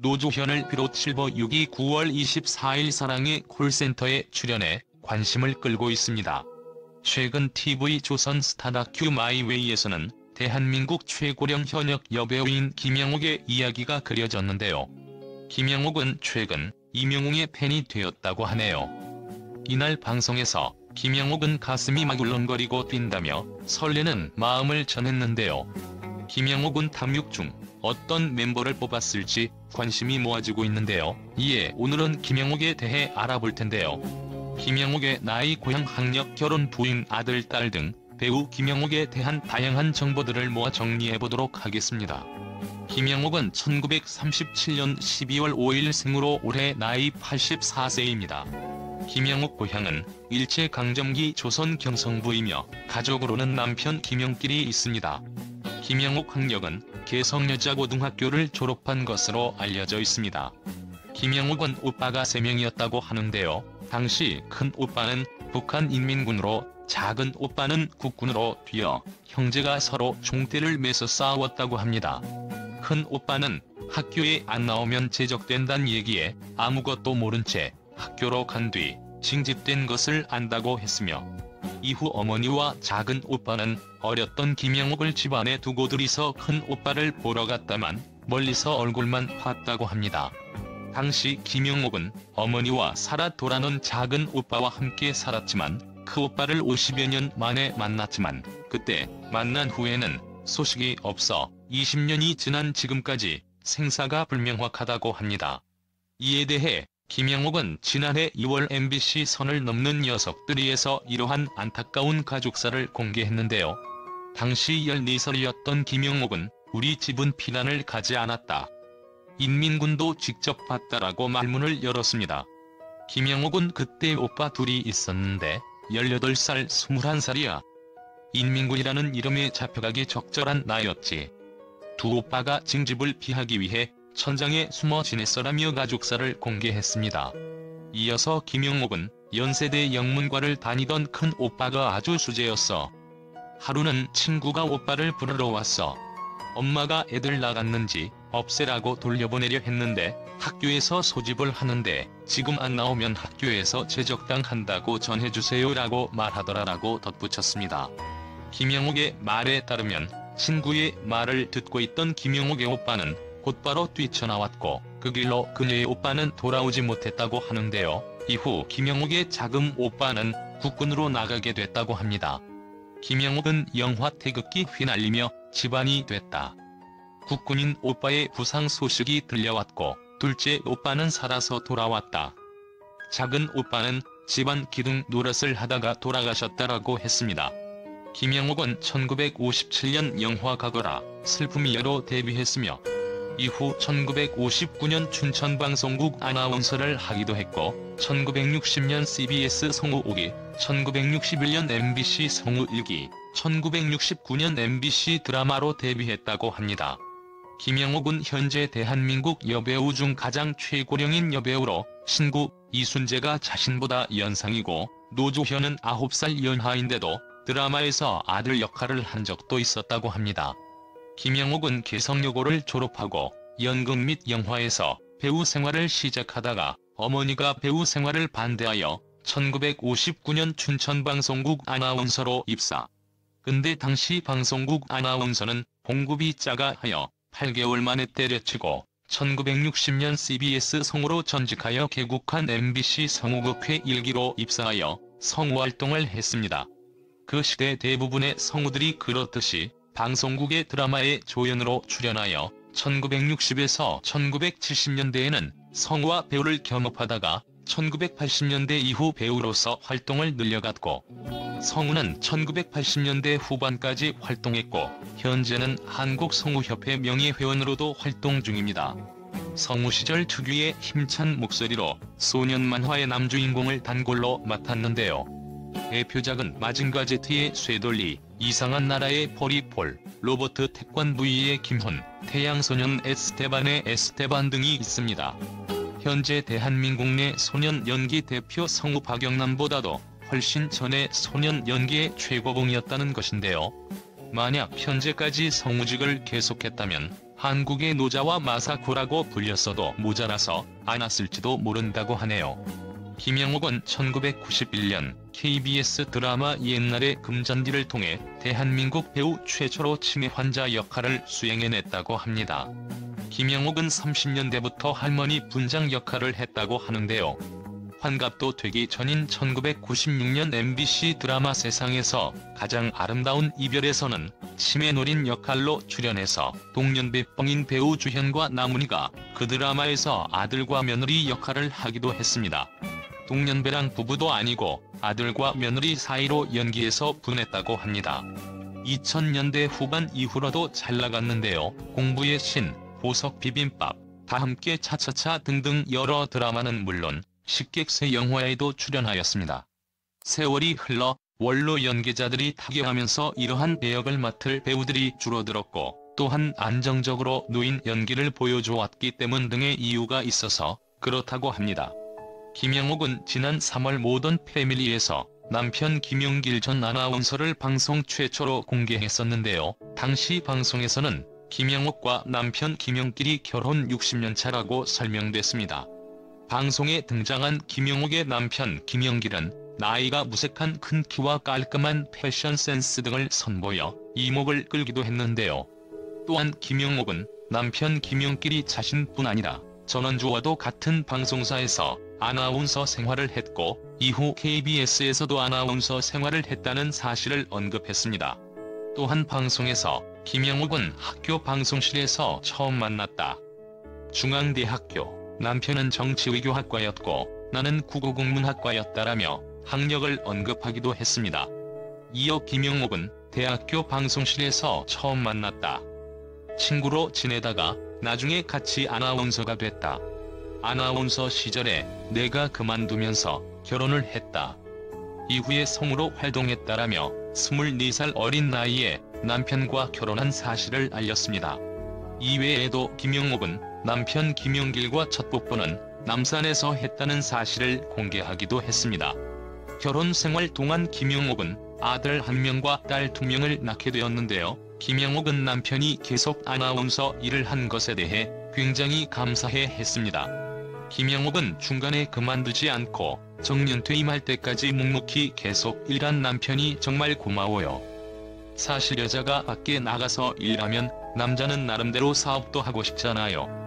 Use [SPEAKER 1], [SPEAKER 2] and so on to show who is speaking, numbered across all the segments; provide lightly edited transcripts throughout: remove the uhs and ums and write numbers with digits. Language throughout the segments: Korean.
[SPEAKER 1] 노조현을 비롯 실버 6이 9월 24일 사랑의 콜센터에 출연해 관심을 끌고 있습니다. 최근 TV조선 스타 다큐 마이웨이에서는 대한민국 최고령 현역 여배우인 김영옥의 이야기가 그려졌는데요. 김영옥은 최근 이명웅의 팬이 되었다고 하네요. 이날 방송에서 김영옥은 가슴이 막 울렁거리고 뛴다며 설레는 마음을 전했는데요. 김영옥은 탐육 중 어떤 멤버를 뽑았을지 관심이 모아지고 있는데요. 이에 오늘은 김영옥에 대해 알아볼 텐데요. 김영옥의 나이, 고향, 학력, 결혼, 부인, 아들, 딸 등 배우 김영옥에 대한 다양한 정보들을 모아 정리해보도록 하겠습니다. 김영옥은 1937년 12월 5일 생으로 올해 나이 84세입니다. 김영옥 고향은 일제강점기 조선 경성부이며 가족으로는 남편 김영길이 있습니다. 김영옥 학력은 개성여자고등학교를 졸업한 것으로 알려져 있습니다. 김영옥은 오빠가 3명이었다고 하는데요. 당시 큰 오빠는 북한인민군으로, 작은 오빠는 국군으로 뛰어 형제가 서로 총대를 매서 싸웠다고 합니다. 큰 오빠는 학교에 안 나오면 제적된다는 얘기에 아무것도 모른 채 학교로 간 뒤 징집된 것을 안다고 했으며, 이후 어머니와 작은 오빠는 어렸던 김영옥을 집안에 두고 둘이서 큰 오빠를 보러 갔다만 멀리서 얼굴만 봤다고 합니다. 당시 김영옥은 어머니와 살아 돌아온 작은 오빠와 함께 살았지만 그 오빠를 50여 년 만에 만났지만 그때 만난 후에는 소식이 없어 20년이 지난 지금까지 생사가 불명확하다고 합니다. 이에 대해 김영옥은 지난해 2월 MBC 선을 넘는 녀석들이에서 이러한 안타까운 가족사를 공개했는데요. 당시 14살이었던 김영옥은 "우리 집은 피난을 가지 않았다. 인민군도 직접 봤다라고 말문을 열었습니다. 김영옥은 그때 오빠 둘이 있었는데 18살, 21살이야. 인민군이라는 이름에 잡혀가기 적절한 나이였지. 두 오빠가 징집을 피하기 위해 천장에 숨어 지냈어라며 가족사를 공개했습니다. 이어서 김영옥은 연세대 영문과를 다니던 큰 오빠가 아주 수제였어. 하루는 친구가 오빠를 부르러 왔어. 엄마가 애들 나갔는지 없애라고 돌려보내려 했는데 학교에서 소집을 하는데 지금 안 나오면 학교에서 제적당한다고 전해주세요라고 말하더라라고 덧붙였습니다. 김영옥의 말에 따르면 친구의 말을 듣고 있던 김영옥의 오빠는 곧바로 뛰쳐나왔고 그 길로 그녀의 오빠는 돌아오지 못했다고 하는데요. 이후 김영옥의 작은 오빠는 국군으로 나가게 됐다고 합니다. 김영옥은 영화 태극기 휘날리며 집안이 됐다. 국군인 오빠의 부상 소식이 들려왔고 둘째 오빠는 살아서 돌아왔다. 작은 오빠는 집안 기둥 노릇을 하다가 돌아가셨다라고 했습니다. 김영옥은 1957년 영화 가거라 슬픔이여로 데뷔했으며 이후 1959년 춘천방송국 아나운서를 하기도 했고 1960년 CBS 성우 5기, 1961년 MBC 성우 1기, 1969년 MBC 드라마로 데뷔했다고 합니다. 김영옥은 현재 대한민국 여배우 중 가장 최고령인 여배우로 신구 이순재가 자신보다 연상이고 노조현은 9살 연하인데도 드라마에서 아들 역할을 한 적도 있었다고 합니다. 김영옥은 개성여고를 졸업하고 연극 및 영화에서 배우 생활을 시작하다가 어머니가 배우 생활을 반대하여 1959년 춘천방송국 아나운서로 입사. 근데 당시 방송국 아나운서는 봉급이 작아 하여 8개월 만에 때려치고 1960년 CBS 성우로 전직하여 개국한 MBC 성우극회 1기로 입사하여 성우활동을 했습니다. 그 시대 대부분의 성우들이 그렇듯이 방송국의 드라마에 조연으로 출연하여 1960에서 1970년대에는 성우와 배우를 겸업하다가 1980년대 이후 배우로서 활동을 늘려갔고 성우는 1980년대 후반까지 활동했고 현재는 한국성우협회 명예회원으로도 활동 중입니다. 성우 시절 특유의 힘찬 목소리로 소년 만화의 남주인공을 단골로 맡았는데요. 대표작은 마징가 Z의 쇠돌리, 이상한 나라의 포리폴, 로버트 태권브이의 김훈, 태양소년 에스테반의 에스테반 등이 있습니다. 현재 대한민국 내 소년 연기 대표 성우 박영남보다도 훨씬 전에 소년 연기의 최고봉이었다는 것인데요. 만약 현재까지 성우직을 계속했다면 한국의 노자와 마사코라고 불렸어도 모자라서 안 왔을지도 모른다고 하네요. 김영옥은 1991년 KBS 드라마 옛날의 금잔디를 통해 대한민국 배우 최초로 치매 환자 역할을 수행해냈다고 합니다. 김영옥은 30년대부터 할머니 분장 역할을 했다고 하는데요. 환갑도 되기 전인 1996년 MBC 드라마 세상에서 가장 아름다운 이별에서는 치매 노린 역할로 출연해서 동년배뻥인 배우 주현과 나문희가 그 드라마에서 아들과 며느리 역할을 하기도 했습니다. 동년배랑 부부도 아니고 아들과 며느리 사이로 연기해서 분했다고 합니다. 2000년대 후반 이후로도 잘 나갔는데요. 공부의 신, 보석 비빔밥, 다 함께 차차차 등등 여러 드라마는 물론 식객세 영화에도 출연하였습니다. 세월이 흘러 원로 연기자들이 타결하면서 이러한 배역을 맡을 배우들이 줄어들었고 또한 안정적으로 누인 연기를 보여줘왔기 때문 등의 이유가 있어서 그렇다고 합니다. 김영옥은 지난 3월 모던 패밀리에서 남편 김용길 전 아나운서를 방송 최초로 공개했었는데요. 당시 방송에서는 김영옥과 남편 김용길이 결혼 60년 차라고 설명됐습니다. 방송에 등장한 김영옥의 남편 김용길은 나이가 무색한 큰 키와 깔끔한 패션 센스 등을 선보여 이목을 끌기도 했는데요. 또한 김영옥은 남편 김용길이 자신뿐 아니라 전원주와도 같은 방송사에서 아나운서 생활을 했고 이후 KBS에서도 아나운서 생활을 했다는 사실을 언급했습니다. 또한 방송에서 김영옥은 학교 방송실에서 처음 만났다. 중앙대학교, 남편은 정치외교학과였고 나는 국어국문학과였다라며 학력을 언급하기도 했습니다. 이어 김영옥은 대학교 방송실에서 처음 만났다. 친구로 지내다가 나중에 같이 아나운서가 됐다. 아나운서 시절에 내가 그만두면서 결혼을 했다. 이후에 성우로 활동했다라며 24살 어린 나이에 남편과 결혼한 사실을 알렸습니다. 이외에도 김영옥은 남편 김용길과 첫 뽀뽀는 남산에서 했다는 사실을 공개하기도 했습니다. 결혼 생활 동안 김영옥은 아들 1명과 딸 2명을 낳게 되었는데요. 김영옥은 남편이 계속 아나운서 일을 한 것에 대해 굉장히 감사해 했습니다. 김영옥은 중간에 그만두지 않고 정년 퇴임할 때까지 묵묵히 계속 일한 남편이 정말 고마워요. 사실 여자가 밖에 나가서 일하면 남자는 나름대로 사업도 하고 싶잖아요.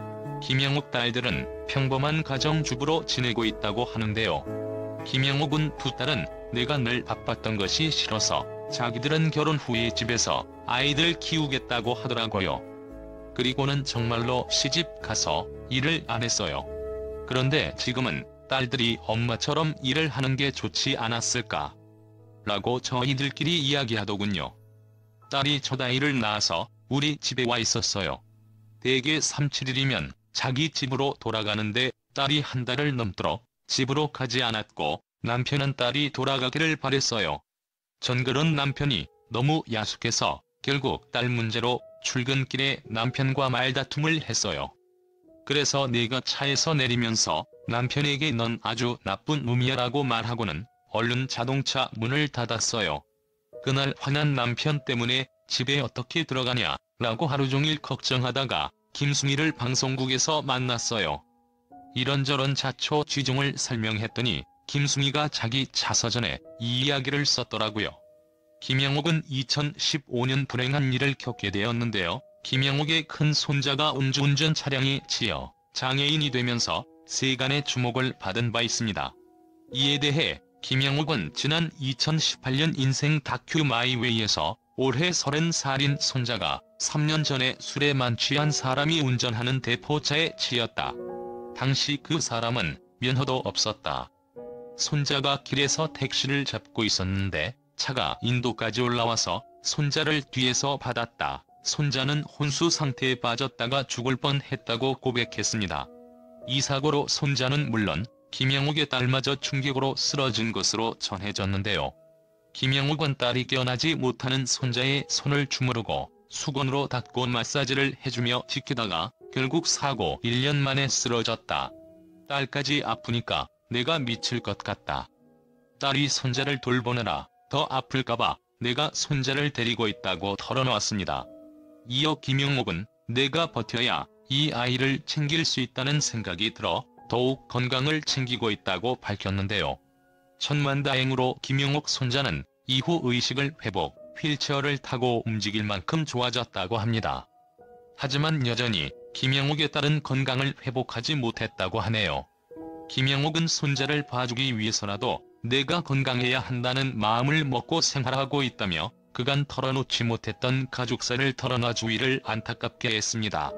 [SPEAKER 1] 김영옥 딸들은 평범한 가정주부로 지내고 있다고 하는데요. 김영옥은 두 딸은 내가 늘 바빴던 것이 싫어서 자기들은 결혼 후에 집에서 아이들 키우겠다고 하더라고요. 그리고는 정말로 시집 가서 일을 안 했어요. 그런데 지금은 딸들이 엄마처럼 일을 하는 게 좋지 않았을까? 라고 저희들끼리 이야기하더군요. 딸이 첫 아이를 낳아서 우리 집에 와 있었어요. 대개 3-7일이면 자기 집으로 돌아가는데 딸이 한 달을 넘도록 집으로 가지 않았고 남편은 딸이 돌아가기를 바랬어요. 전 그런 남편이 너무 야속해서 결국 딸 문제로 출근길에 남편과 말다툼을 했어요. 그래서 내가 차에서 내리면서 남편에게 넌 아주 나쁜 놈이야라고 말하고는 얼른 자동차 문을 닫았어요. 그날 화난 남편 때문에 집에 어떻게 들어가냐 라고 하루 종일 걱정하다가 김승희를 방송국에서 만났어요. 이런저런 자초지종을 설명했더니 김승희가 자기 자서전에 이 이야기를 썼더라고요. 김영옥은 2015년 불행한 일을 겪게 되었는데요. 김영옥의 큰 손자가 음주운전 차량에 치여 장애인이 되면서 세간의 주목을 받은 바 있습니다. 이에 대해 김영옥은 지난 2018년 인생 다큐 마이웨이에서 올해 30살인 손자가 3년 전에 술에 만취한 사람이 운전하는 대포차에 치였다. 당시 그 사람은 면허도 없었다. 손자가 길에서 택시를 잡고 있었는데 차가 인도까지 올라와서 손자를 뒤에서 받았다. 손자는 혼수 상태에 빠졌다가 죽을 뻔했다고 고백했습니다. 이 사고로 손자는 물론 김영옥의 딸마저 충격으로 쓰러진 것으로 전해졌는데요. 김영옥은 딸이 깨어나지 못하는 손자의 손을 주무르고 수건으로 닦고 마사지를 해주며 지키다가 결국 사고 1년 만에 쓰러졌다. 딸까지 아프니까 내가 미칠 것 같다. 딸이 손자를 돌보느라 더 아플까봐 내가 손자를 데리고 있다고 털어놓았습니다. 이어 김영옥은 내가 버텨야 이 아이를 챙길 수 있다는 생각이 들어 더욱 건강을 챙기고 있다고 밝혔는데요. 천만다행으로 김영옥 손자는 이후 의식을 회복, 휠체어를 타고 움직일 만큼 좋아졌다고 합니다. 하지만 여전히 김영옥의 딸은 건강을 회복하지 못했다고 하네요. 김영옥은 손자를 봐주기 위해서라도 내가 건강해야 한다는 마음을 먹고 생활하고 있다며 그간 털어놓지 못했던 가족사를 털어놔 주위를 안타깝게 했습니다.